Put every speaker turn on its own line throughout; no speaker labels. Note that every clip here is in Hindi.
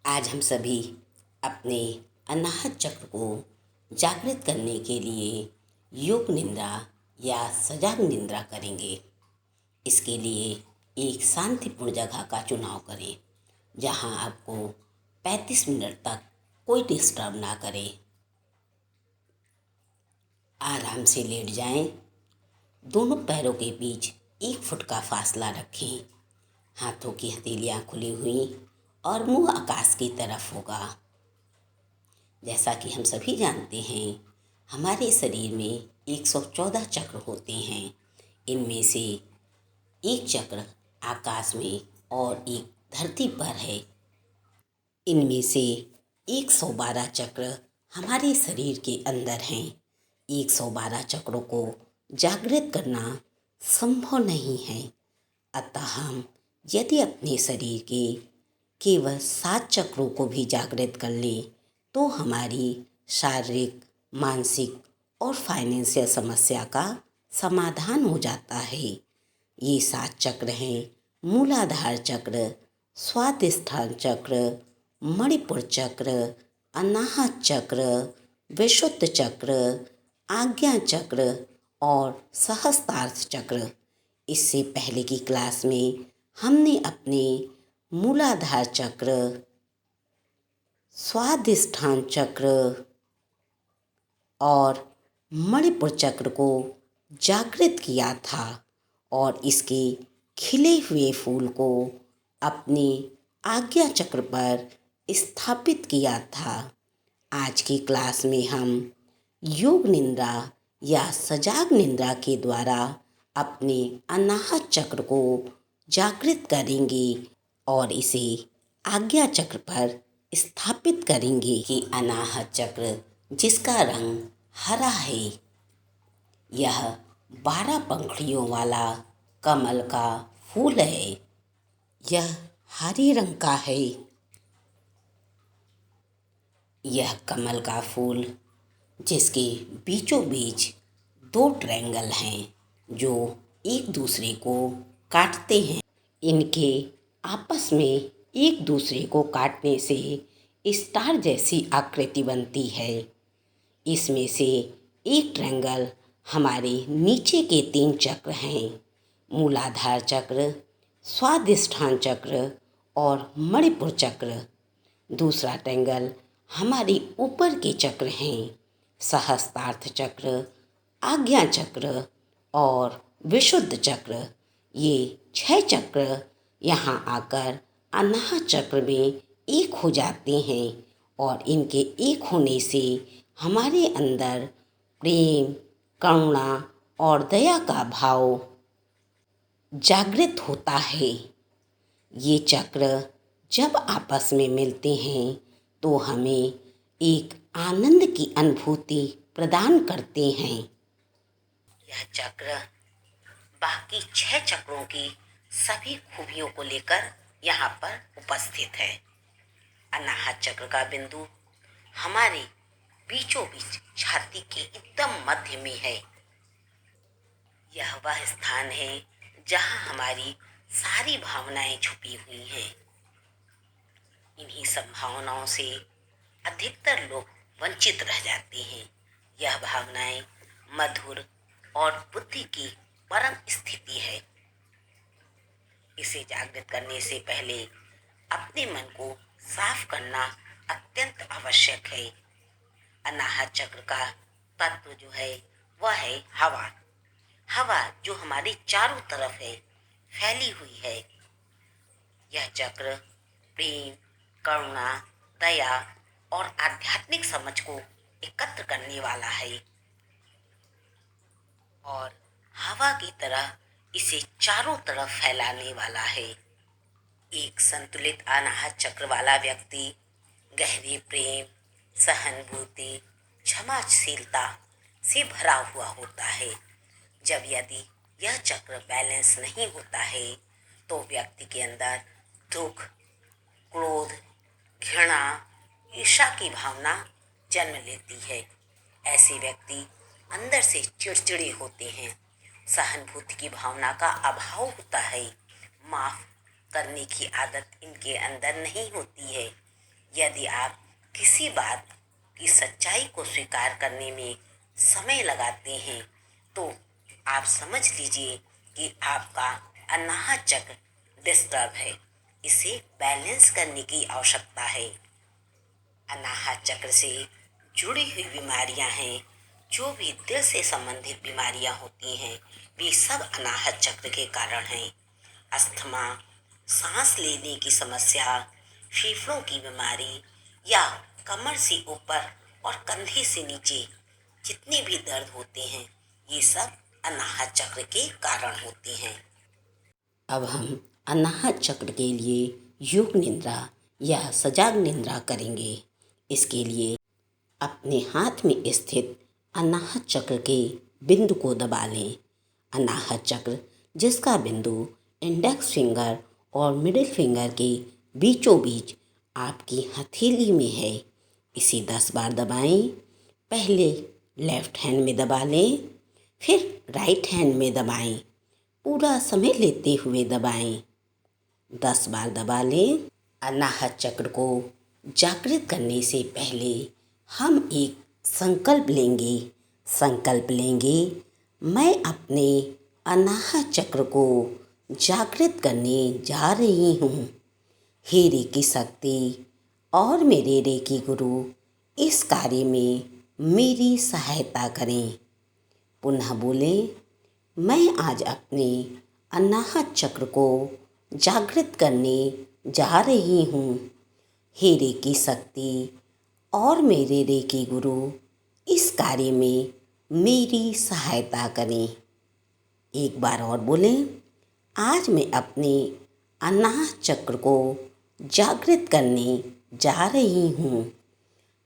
आज हम सभी अपने अनाहत चक्र को जागृत करने के लिए योग निद्रा या सजाग निद्रा करेंगे। इसके लिए एक शांतिपूर्ण जगह का चुनाव करें जहां आपको 35 मिनट तक कोई डिस्टर्ब ना करे। आराम से लेट जाएं। दोनों पैरों के बीच 1 फुट का फासला रखें। हाथों की हथेलियां खुली हुई और मुंह आकाश की तरफ होगा। जैसा कि हम सभी जानते हैं, हमारे शरीर में 114 चक्र होते हैं। इनमें से एक चक्र आकाश में और एक धरती पर है। इनमें से 112 चक्र हमारे शरीर के अंदर हैं। 112 चक्रों को जागृत करना संभव नहीं है। अतः हम यदि अपने शरीर के केवल 7 चक्रों को भी जागृत कर लें तो हमारी शारीरिक, मानसिक और फाइनेंशियल समस्या का समाधान हो जाता है। ये 7 चक्र हैं: मूलाधार चक्र, स्वादिष्ठान चक्र, मणिपुर चक्र, अनाहत चक्र, विशुद्ध चक्र, आज्ञा चक्र और सहस्त्रार्थ चक्र। इससे पहले की क्लास में हमने अपने मूलाधार चक्र, स्वादिष्ठान चक्र और मणिपुर चक्र को जागृत किया था और इसके खिले हुए फूल को अपने आज्ञा चक्र पर स्थापित किया था। आज की क्लास में हम योग निद्रा या सजाग निद्रा के द्वारा अपने अनाहत चक्र को जागृत करेंगे और इसे आज्ञा चक्र पर स्थापित करेंगे कि अनाहत चक्र जिसका रंग हरा है, यह 12 पंखुड़ियों वाला कमल का फूल है। यह हरे रंग का है। यह कमल का फूल जिसके बीचों बीच 2 ट्रायंगल हैं जो एक दूसरे को काटते हैं। इनके आपस में एक दूसरे को काटने से स्टार जैसी आकृति बनती है। इसमें से एक ट्रायंगल हमारे नीचे के 3 चक्र हैं: मूलाधार चक्र, स्वादिष्ठान चक्र और मणिपुर चक्र। दूसरा ट्रायंगल हमारे ऊपर के चक्र हैं: सहस्त्रार्थ चक्र, आज्ञा चक्र और विशुद्ध चक्र। ये 6 चक्र यहाँ आकर अनाहत चक्र में एक हो जाते हैं और इनके एक होने से हमारे अंदर प्रेम, करुणा और दया का भाव जागृत होता है। ये चक्र जब आपस में मिलते हैं तो हमें एक आनंद की अनुभूति प्रदान करते हैं। यह चक्र बाकी 6 चक्रों की सभी खूबियों को लेकर यहाँ पर उपस्थित है। अनाहत चक्र का बिंदु हमारे बीचों बीच छाती के एकदम मध्य में है। यह वह स्थान है जहाँ हमारी सारी भावनाएं छुपी हुई हैं। इन्हीं संभावनाओं से अधिकतर लोग वंचित रह जाते हैं। यह भावनाएं मधुर और बुद्धि की परम स्थिति है। इसे जागृत करने से पहले अपने मन को साफ करना अत्यंत आवश्यक है। अनाहत चक्र का तत्व जो है वह है हवा। हवा जो हमारे चारों तरफ है, फैली हुई है। यह चक्र प्रेम, करुणा, दया और आध्यात्मिक समझ को एकत्र करने वाला है और हवा की तरह इसे चारों तरफ फैलाने वाला है। एक संतुलित अनाहत चक्र वाला व्यक्ति गहरे प्रेम, सहानुभूति, क्षमाशीलता से भरा हुआ होता है। जब यदि यह चक्र बैलेंस नहीं होता है तो व्यक्ति के अंदर दुख, क्रोध, घृणा, ईर्ष्या की भावना जन्म लेती है। ऐसे व्यक्ति अंदर से चिड़चिड़े होते हैं। सहानुभूति की भावना का अभाव होता है। माफ करने की आदत इनके अंदर नहीं होती है। यदि आप किसी बात की सच्चाई को स्वीकार करने में समय लगाते हैं तो आप समझ लीजिए कि आपका अनाहत चक्र डिस्टर्ब है। इसे बैलेंस करने की आवश्यकता है। अनाहत चक्र से जुड़ी हुई बीमारियां हैं। जो भी दिल से संबंधित बीमारियां होती हैं वे सब अनाहत चक्र के कारण हैं। अस्थमा, सांस लेने की समस्या, फेफड़ों की बीमारी या कमर से ऊपर और कंधे से नीचे जितने भी दर्द होते हैं ये सब अनाहत चक्र के कारण होते हैं। अब हम अनाहत चक्र के लिए योग निद्रा या सजाग निद्रा करेंगे। इसके लिए अपने हाथ में स्थित अनाहत चक्र के बिंदु को दबा लें। अनाहत चक्र जिसका बिंदु इंडेक्स फिंगर और मिडिल फिंगर के बीचों बीच आपकी हथेली में है, इसे 10 बार दबाएं। पहले लेफ्ट हैंड में दबा लें, फिर राइट हैंड में दबाएं। पूरा समय लेते हुए दबाएं। 10 बार दबा लें। अनाहत चक्र को जागृत करने से पहले हम एक संकल्प लेंगे, मैं अपने अनाहत चक्र को जागृत करने जा रही हूँ। हे रेकी शक्ति और मेरे रेकी गुरु इस कार्य में मेरी सहायता करें। पुनः बोलें, मैं आज अपने अनाहत चक्र को जागृत करने जा रही हूँ। हे रेकी शक्ति और मेरे रेकी गुरु इस कार्य में मेरी सहायता करें। एक बार और बोलें, आज मैं अपने अनाहत चक्र को जागृत करने जा रही हूँ।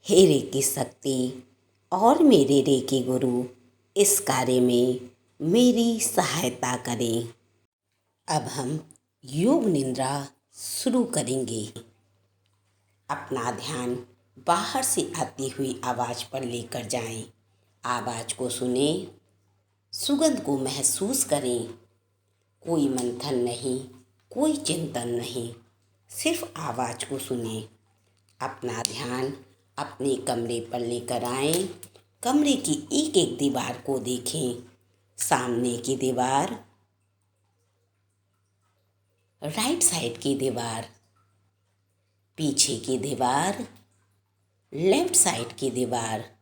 हे रेकी शक्ति और मेरे रेकी गुरु इस कार्य में मेरी सहायता करें। अब हम योग निद्रा शुरू करेंगे। अपना ध्यान बाहर से आती हुई आवाज़ पर लेकर जाएं। आवाज़ को सुने, सुगंध को महसूस करें। कोई मंथन नहीं, कोई चिंतन नहीं, सिर्फ आवाज़ को सुने। अपना ध्यान अपने कमरे पर लेकर आएं। कमरे की एक एक दीवार को देखें। सामने की दीवार, राइट साइड की दीवार, पीछे की दीवार, लेफ्ट साइड की दीवार,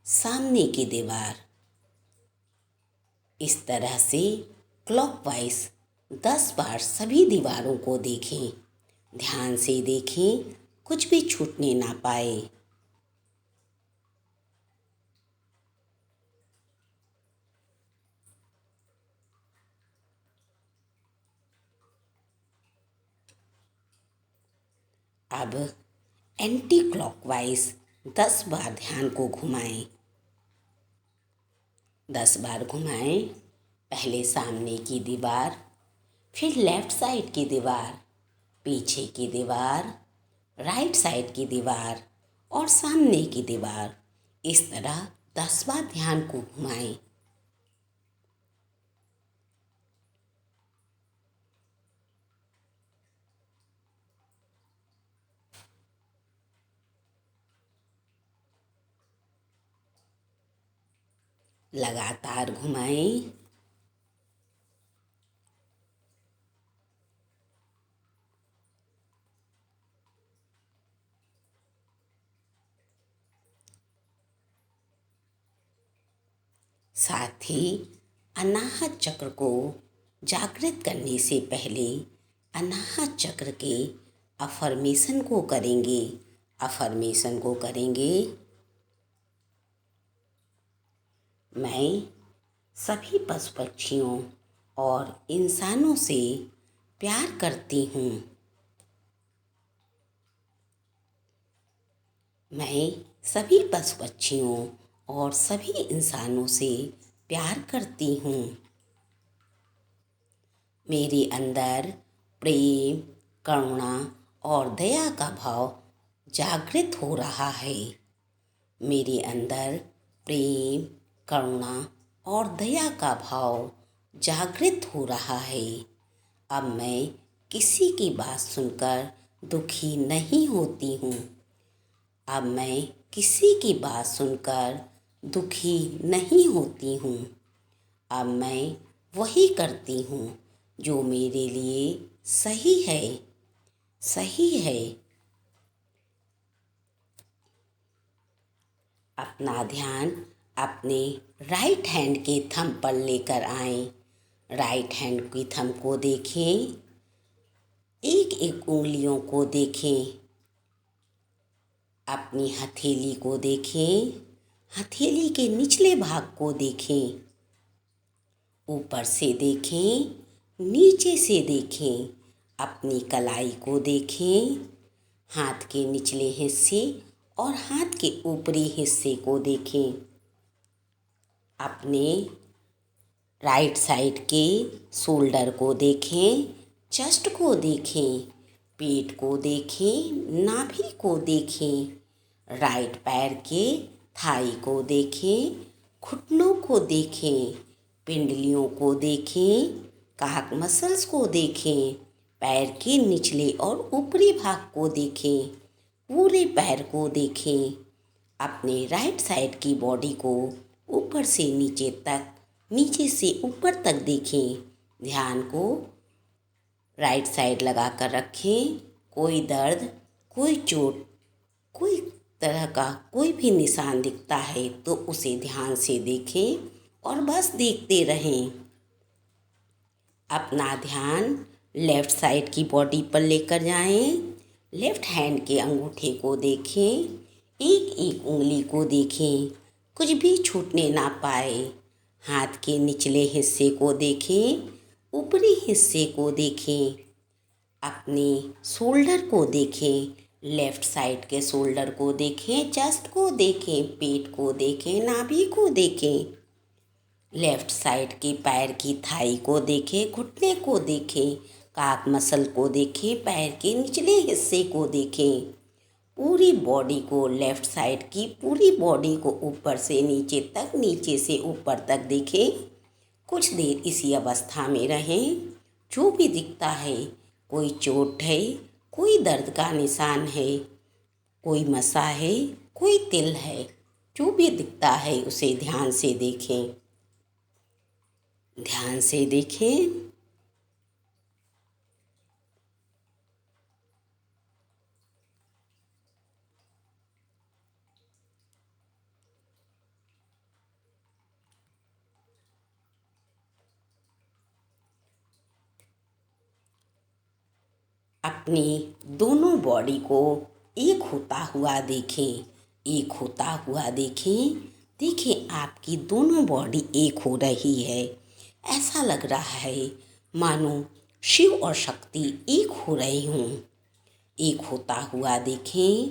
सामने की दीवार। इस तरह से क्लॉकवाइज 10 बार सभी दीवारों को देखें। ध्यान से देखें, कुछ भी छूटने ना पाए। अब एंटी क्लॉकवाइज 10 बार ध्यान को घुमाएं। 10 बार घुमाएं। पहले सामने की दीवार, फिर लेफ्ट साइड की दीवार, पीछे की दीवार, राइट साइड की दीवार और सामने की दीवार। इस तरह 10 बार ध्यान को घुमाएं। लगातार घुमाएं। साथ ही अनाहत चक्र को जागृत करने से पहले अनाहत चक्र के अफर्मेशन को करेंगे। मैं सभी पशु पक्षियों और इंसानों से प्यार करती हूँ। मैं सभी पशु पक्षियों और सभी इंसानों से प्यार करती हूँ। मेरे अंदर प्रेम, करुणा और दया का भाव जागृत हो रहा है। मेरे अंदर प्रेम, करुणा और दया का भाव जागृत हो रहा है। अब मैं किसी की बात सुनकर दुखी नहीं होती हूँ। अब मैं किसी की बात सुनकर दुखी नहीं होती हूँ। अब मैं वही करती हूँ जो मेरे लिए सही है, सही है। अपना ध्यान अपने राइट हैंड के थंब पर लेकर आएं। राइट हैंड की थंब को देखें, एक एक उंगलियों को देखें। अपनी हथेली को देखें, हथेली के निचले भाग को देखें। ऊपर से देखें, नीचे से देखें। अपनी कलाई को देखें, हाथ के निचले हिस्से और हाथ के ऊपरी हिस्से को देखें। अपने राइट साइड के शोल्डर को देखें, चेस्ट को देखें, पेट को देखें, नाभि को देखें। राइट पैर के थाई को देखें, घुटनों को देखें, पिंडलियों को देखें, काक मसल्स को देखें, पैर के निचले और ऊपरी भाग को देखें, पूरे पैर को देखें। अपने राइट साइड की बॉडी को ऊपर से नीचे तक, नीचे से ऊपर तक देखें। ध्यान को राइट साइड लगा कर रखें। कोई दर्द, कोई चोट, कोई तरह का कोई भी निशान दिखता है तो उसे ध्यान से देखें और बस देखते रहें। अपना ध्यान लेफ़्ट साइड की बॉडी पर लेकर जाएं। लेफ़्ट हैंड के अंगूठे को देखें, एक एक उंगली को देखें, कुछ भी छूटने ना पाए। हाथ के निचले हिस्से को देखें, ऊपरी हिस्से को देखें। अपने शोल्डर को देखें, लेफ़्ट साइड के शोल्डर को देखें, चेस्ट को देखें, पेट को देखें, नाभि को देखें। लेफ़्ट साइड के पैर की थाई को देखें, घुटने को देखें, काक मसल को देखें, पैर के निचले हिस्से को देखें। पूरी बॉडी को, लेफ़्ट साइड की पूरी बॉडी को ऊपर से नीचे तक, नीचे से ऊपर तक देखें। कुछ देर इसी अवस्था में रहें। जो भी दिखता है, कोई चोट है, कोई दर्द का निशान है, कोई मसा है, कोई तिल है, जो भी दिखता है उसे ध्यान से देखें, ध्यान से देखें। अपनी दोनों बॉडी को एक होता हुआ देखें, एक होता हुआ देखें। देखें आपकी दोनों बॉडी एक हो रही है। ऐसा लग रहा है मानो शिव और शक्ति एक हो रहे हों। एक होता हुआ देखें।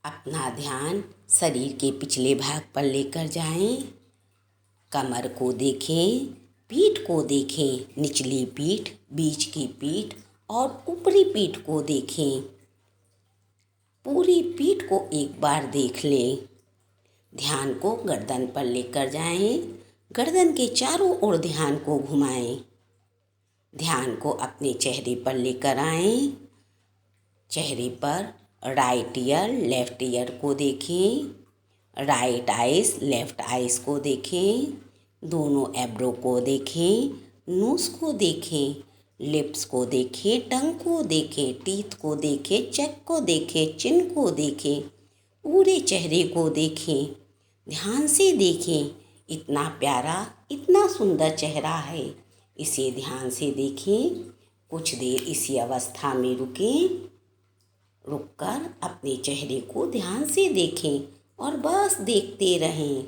अपना ध्यान शरीर के पिछले भाग पर लेकर जाएं। कमर को देखें, पीठ को देखें, निचली पीठ, बीच की पीठ और ऊपरी पीठ को देखें। पूरी पीठ को एक बार देख लें। ध्यान को गर्दन पर लेकर जाएं। गर्दन के चारों ओर ध्यान को घुमाएं। ध्यान को अपने चेहरे पर लेकर आएं। चेहरे पर राइट ईयर, लेफ्ट ईयर को देखें। राइट आइस, लेफ्ट आइस को देखें। दोनों एब्रो को देखें, नोज़ को देखें, लिप्स को देखें, टंग को देखें, टीथ को देखें, चेक को देखें, चिन को देखें, पूरे चेहरे को देखें। ध्यान से देखें। इतना प्यारा, इतना सुंदर चेहरा है, इसे ध्यान से देखें। कुछ देर इसी अवस्था में रुकें। रुककर अपने चेहरे को ध्यान से देखें और बस देखते रहें।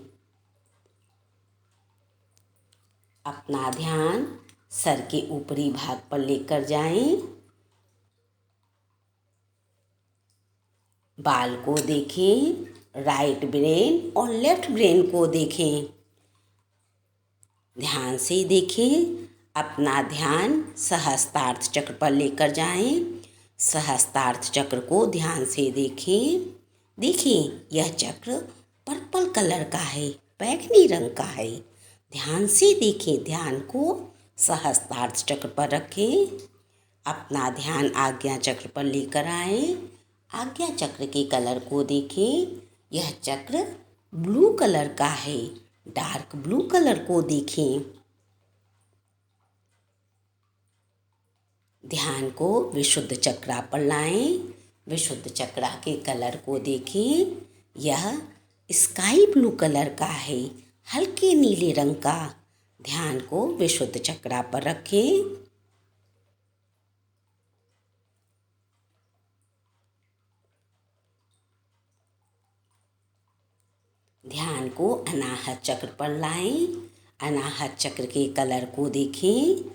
अपना ध्यान सर के ऊपरी भाग पर लेकर जाएं। बाल को देखें, राइट ब्रेन और लेफ्ट ब्रेन को देखें। ध्यान से देखें। अपना ध्यान सहस्त्रार्थ चक्र पर लेकर जाएं। सहस्त्रार्थ चक्र को ध्यान से देखें। देखिए यह चक्र पर्पल कलर का है, बैंगनी रंग का है। ध्यान से देखें, ध्यान को सहस्त्रार चक्र पर रखें। अपना ध्यान आज्ञा चक्र पर लेकर आए। आज्ञा चक्र के कलर को देखें। यह चक्र ब्लू कलर का है। डार्क ब्लू कलर को देखें। ध्यान को विशुद्ध चक्रा पर लाएं। विशुद्ध चक्रा के कलर को देखें। यह स्काई ब्लू कलर का है, हल्के नीले रंग का। ध्यान को विशुद्ध चक्रा पर रखें। ध्यान को अनाहत चक्र पर लाएं। अनाहत चक्र के कलर को देखें।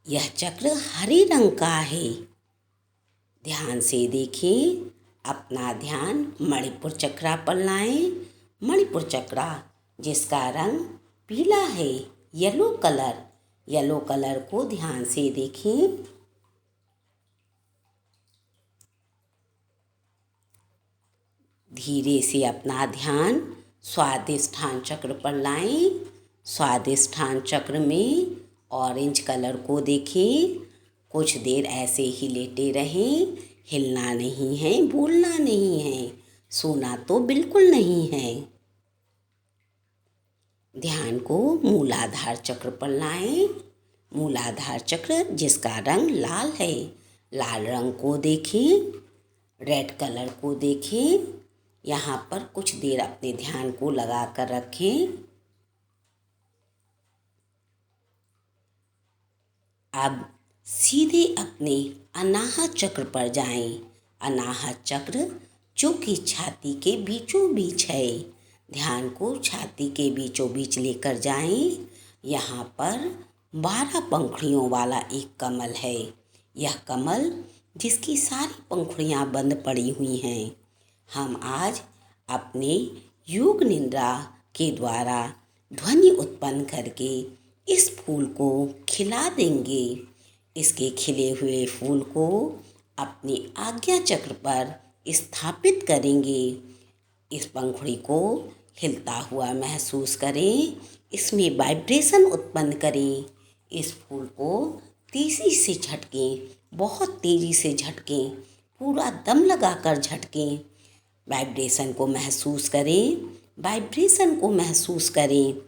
यह चक्र हरे रंग का है। ध्यान से देखें। अपना ध्यान मणिपुर चक्रा पर लाएं। मणिपुर चक्रा जिसका रंग पीला है, येलो कलर को ध्यान से देखें। धीरे से अपना ध्यान स्वादिष्ठान चक्र पर लाएं। स्वादिष्ठान चक्र में ऑरेंज कलर को देखें। कुछ देर ऐसे ही लेटे रहें। हिलना नहीं है, बोलना नहीं है, सोना तो बिल्कुल नहीं है। ध्यान को मूलाधार चक्र पर लाएं। मूलाधार चक्र जिसका रंग लाल है, लाल रंग को देखें। रेड कलर को देखें। यहाँ पर कुछ देर अपने ध्यान को लगा कर रखें। अब सीधे अपने अनाहत चक्र पर जाएं। अनाहत चक्र जो कि छाती के बीचों बीच है। ध्यान को छाती के बीचों बीच लेकर जाएं। यहाँ पर 12 पंखुड़ियों वाला एक कमल है। यह कमल जिसकी सारी पंखुड़ियाँ बंद पड़ी हुई हैं। हम आज अपने योग निद्रा के द्वारा ध्वनि उत्पन्न करके इस फूल को खिला देंगे। इसके खिले हुए फूल को अपने आज्ञा चक्र पर स्थापित करेंगे। इस पंखुड़ी को हिलता हुआ महसूस करें। इसमें वाइब्रेशन उत्पन्न करें। इस फूल को तेज़ी से झटकें, बहुत तेज़ी से झटकें, पूरा दम लगाकर झटकें। वाइब्रेशन को महसूस करें। वाइब्रेशन को महसूस करें।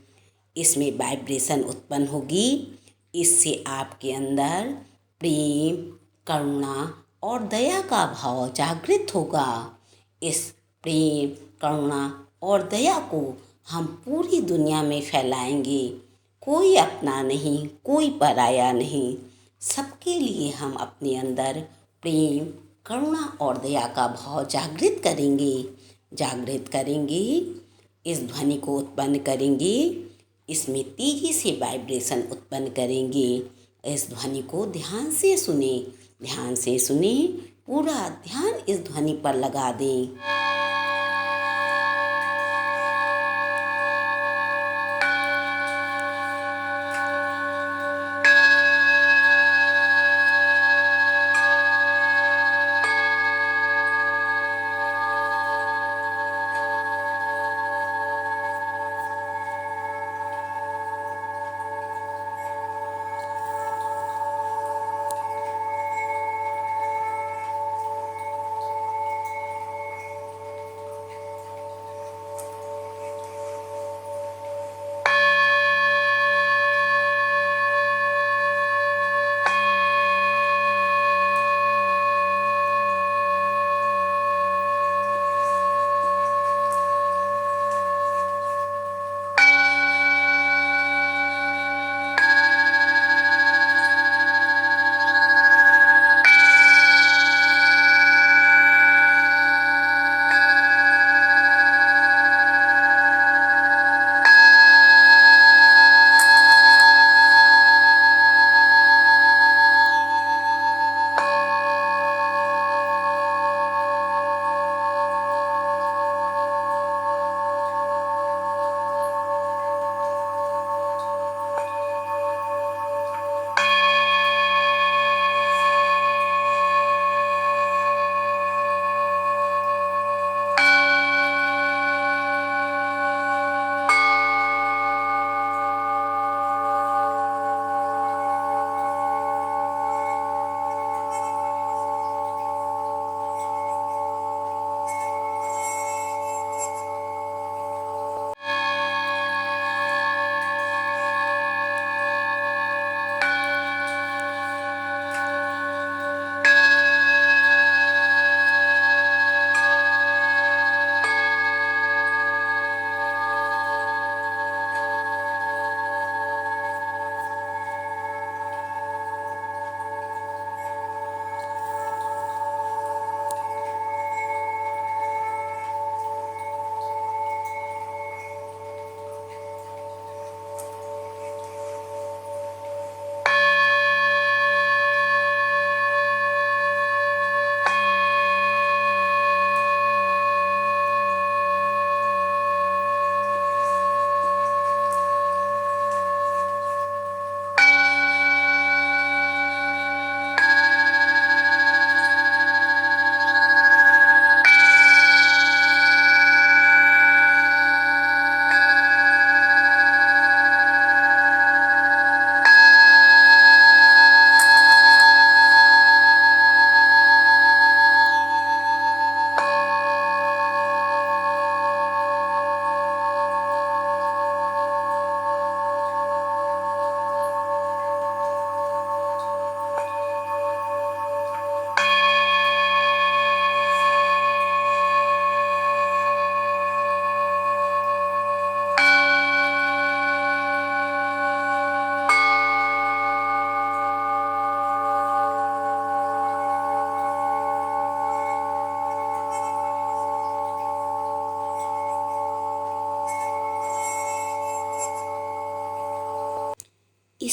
इसमें वाइब्रेशन उत्पन्न होगी। इससे आपके अंदर प्रेम, करुणा और दया का भाव जागृत होगा। इस प्रेम, करुणा और दया को हम पूरी दुनिया में फैलाएंगे। कोई अपना नहीं, कोई पराया नहीं। सबके लिए हम अपने अंदर प्रेम, करुणा और दया का भाव जागृत करेंगे। इस ध्वनि को उत्पन्न करेंगे। इसमें तेजी से वाइब्रेशन उत्पन्न करेंगे। इस ध्वनि को ध्यान से सुने। पूरा ध्यान इस ध्वनि पर लगा दें।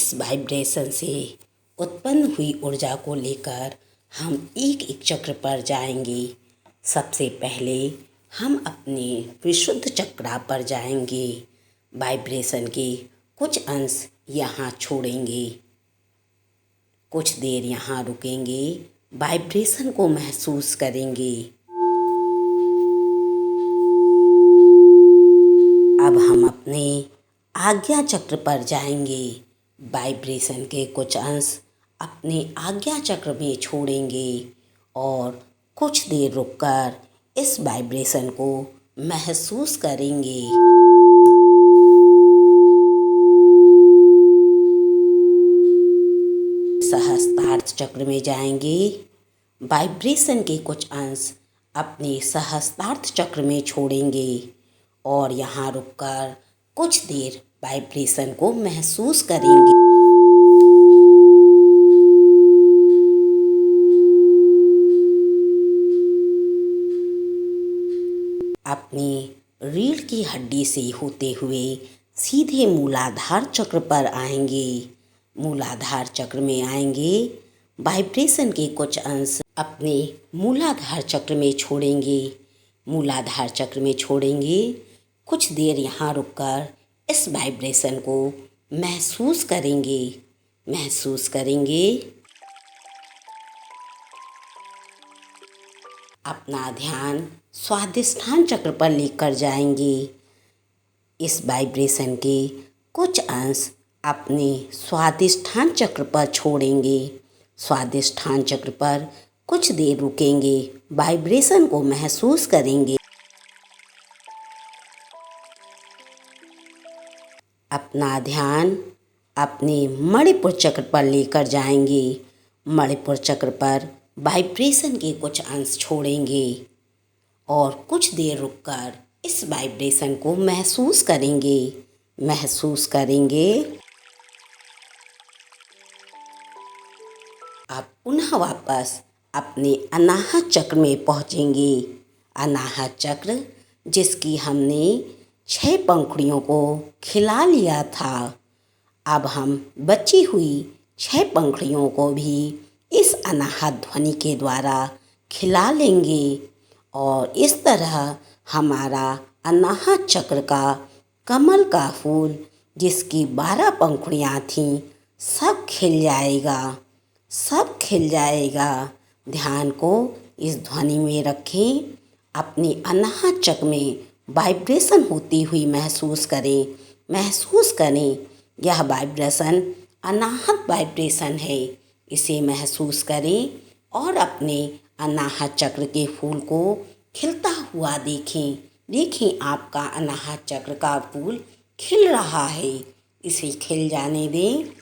इस वाइब्रेशन से उत्पन्न हुई ऊर्जा को लेकर हम एक एक चक्र पर जाएंगे। सबसे पहले हम अपने विशुद्ध चक्रा पर जाएंगे। वाइब्रेशन के कुछ अंश यहाँ छोड़ेंगे, कुछ देर यहाँ रुकेंगे, वाइब्रेशन को महसूस करेंगे। अब हम अपने आज्ञा चक्र पर जाएंगे। वाइब्रेशन के कुछ अंश अपने आज्ञा चक्र में छोड़ेंगे और कुछ देर रुककर इस वाइब्रेशन को महसूस करेंगे। सहस्त्रार्थ चक्र में जाएंगे। वाइब्रेशन के कुछ अंश अपने सहस्त्रार्थ चक्र में छोड़ेंगे और यहाँ रुककर कुछ देर वाइब्रेशन को महसूस करेंगे। अपनी रीढ़ की हड्डी से होते हुए सीधे मूलाधार चक्र पर आएंगे। मूलाधार चक्र में आएंगे। वाइब्रेशन के कुछ अंश अपने मूलाधार चक्र में छोड़ेंगे। मूलाधार चक्र में छोड़ेंगे। कुछ देर यहाँ रुककर इस वाइब्रेशन को महसूस करेंगे। अपना ध्यान स्वादिष्ठान चक्र पर लेकर जाएंगे। इस वाइब्रेशन के कुछ अंश अपने स्वादिष्ठान चक्र पर छोड़ेंगे। स्वादिष्ठान चक्र पर कुछ देर रुकेंगे, वाइब्रेशन को महसूस करेंगे। अपना ध्यान अपने मणिपुर चक्र पर लेकर जाएंगे। मणिपुर चक्र पर वाइब्रेशन के कुछ अंश छोड़ेंगे और कुछ देर रुककर इस वाइब्रेशन को महसूस करेंगे। आप पुनः वापस अपने अनाहत चक्र में पहुँचेंगे। अनाहत चक्र जिसकी हमने 6 पंखुड़ियों को खिला लिया था, अब हम बची हुई 6 पंखुड़ियों को भी इस अनाहत ध्वनि के द्वारा खिला लेंगे और इस तरह हमारा अनाहत चक्र का कमल का फूल जिसकी 12 पंखुड़ियाँ थीं सब खिल जाएगा। ध्यान को इस ध्वनि में रखें। अपने अनाहत चक्र में वाइब्रेशन होती हुई महसूस करें। यह वाइब्रेशन अनाहत वाइब्रेशन है। इसे महसूस करें और अपने अनाहत चक्र के फूल को खिलता हुआ देखें। आपका अनाहत चक्र का फूल खिल रहा है। इसे खिल जाने दें।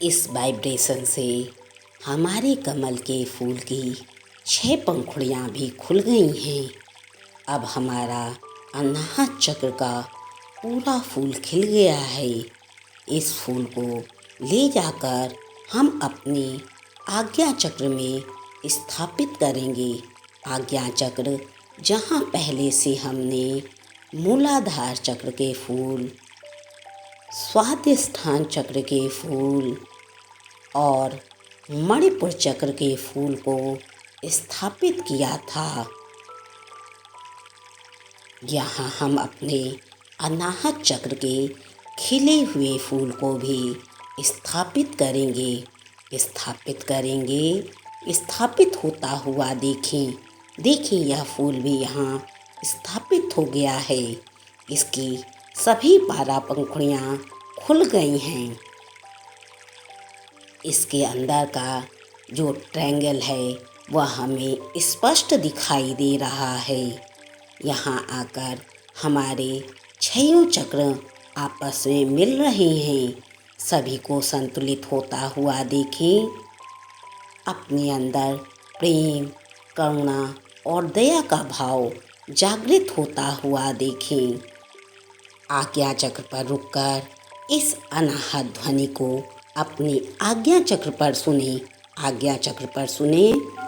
इस वाइब्रेशन से हमारे कमल के फूल की 6 पंखुड़ियाँ भी खुल गई हैं। अब हमारा अनाहत चक्र का पूरा फूल खिल गया है। इस फूल को ले जाकर हम अपने आज्ञा चक्र में स्थापित करेंगे। आज्ञा चक्र जहाँ पहले से हमने मूलाधार चक्र के फूल, स्वादिष्ठान चक्र के फूल और मणिपुर चक्र के फूल को स्थापित किया था, यहाँ हम अपने अनाहत चक्र के खिले हुए फूल को भी स्थापित करेंगे। स्थापित होता हुआ देखें यह फूल भी यहाँ स्थापित हो गया है। इसकी सभी 12 पंखुड़ियाँ खुल गई हैं। इसके अंदर का जो ट्रायंगल है वह हमें स्पष्ट दिखाई दे रहा है। यहाँ आकर हमारे 6 चक्र आपस में मिल रहे हैं। सभी को संतुलित होता हुआ देखें। अपने अंदर प्रेम, करुणा और दया का भाव जागृत होता हुआ देखें। आज्ञा चक्र पर रुककर इस अनाहत ध्वनि को अपने आज्ञा चक्र पर सुने। आज्ञा चक्र पर सुने।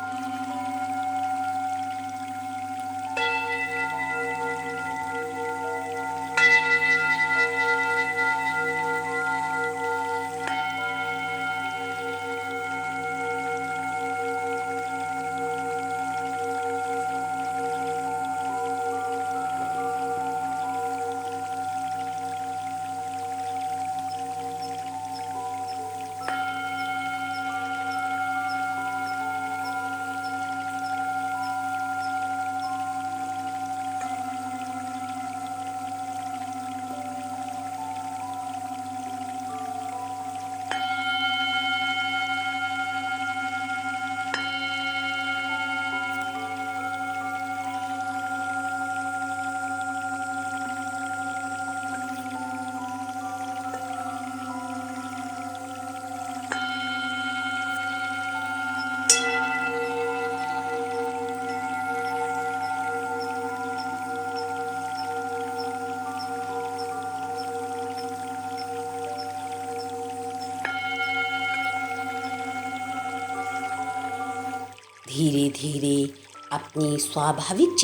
धीरे धीरे अपनी स्वाभाविक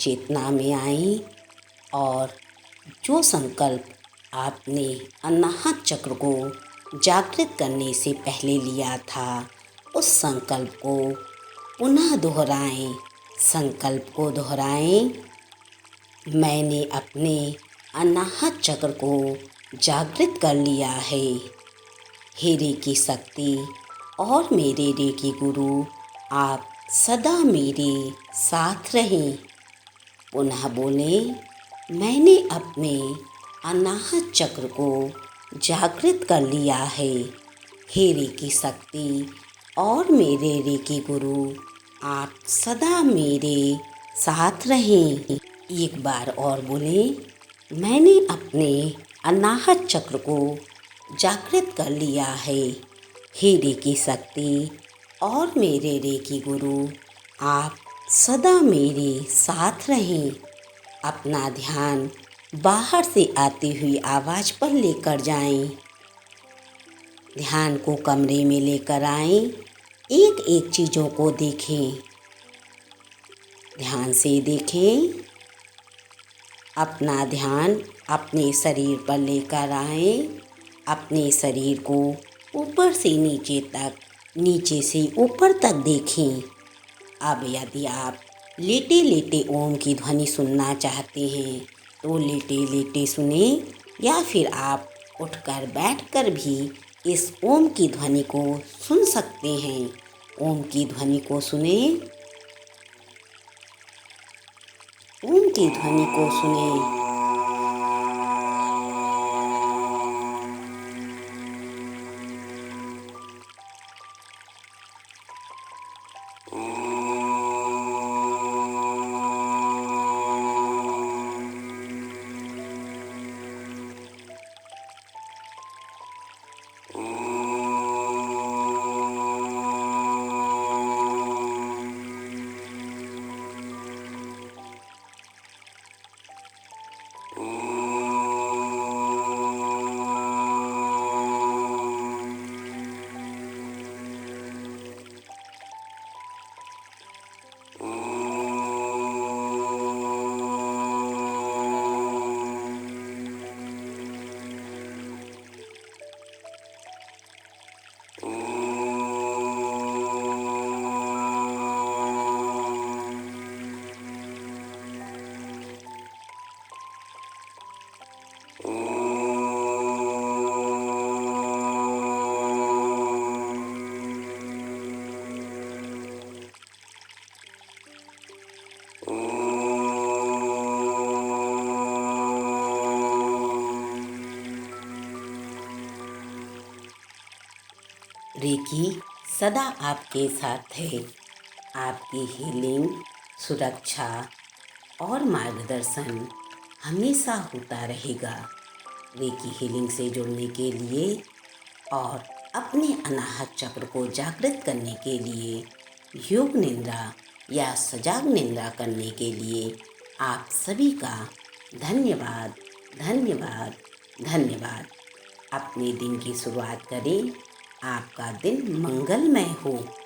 चेतना में आएं और जो संकल्प आपने अनाहत चक्र को जागृत करने से पहले लिया था उस संकल्प को पुनः दोहराएं। संकल्प को दोहराएं। मैंने अपने अनाहत चक्र को जागृत कर लिया है। हे रेकी शक्ति और मेरे रेकी गुरु, आप सदा मेरे साथ रहें। पुनः बोलें, मैंने अपने अनाहत चक्र को जागृत कर लिया है। हे रेकी शक्ति और मेरे रेकी गुरु, आप सदा मेरे साथ रहें। एक बार और बोलें, मैंने अपने अनाहत चक्र को जागृत कर लिया है। हे रेकी शक्ति और मेरे रेकी गुरु, आप सदा मेरे साथ रहें। अपना ध्यान बाहर से आती हुई आवाज़ पर लेकर जाएं। ध्यान को कमरे में लेकर आएं। एक एक चीज़ों को देखें। ध्यान से देखें। अपना ध्यान अपने शरीर पर लेकर आएं। अपने शरीर को ऊपर से नीचे तक, नीचे से ऊपर तक देखें। अब यदि आप लेटे लेटे ओम की ध्वनि सुनना चाहते हैं तो लेटे लेटे सुने, या फिर आप उठकर बैठकर भी इस ओम की ध्वनि को सुन सकते हैं। ओम की ध्वनि को सुने। ओम की ध्वनि को सुने। रेकी सदा आपके साथ है। आपकी हीलिंग, सुरक्षा और मार्गदर्शन हमेशा होता रहेगा। रेकी हीलिंग से जुड़ने के लिए और अपने अनाहत चक्र को जागृत करने के लिए, योग निंद्रा या सजाग निंद्रा करने के लिए आप सभी का धन्यवाद, धन्यवाद, धन्यवाद। अपने दिन की शुरुआत करें। आपका दिन मंगलमय हो।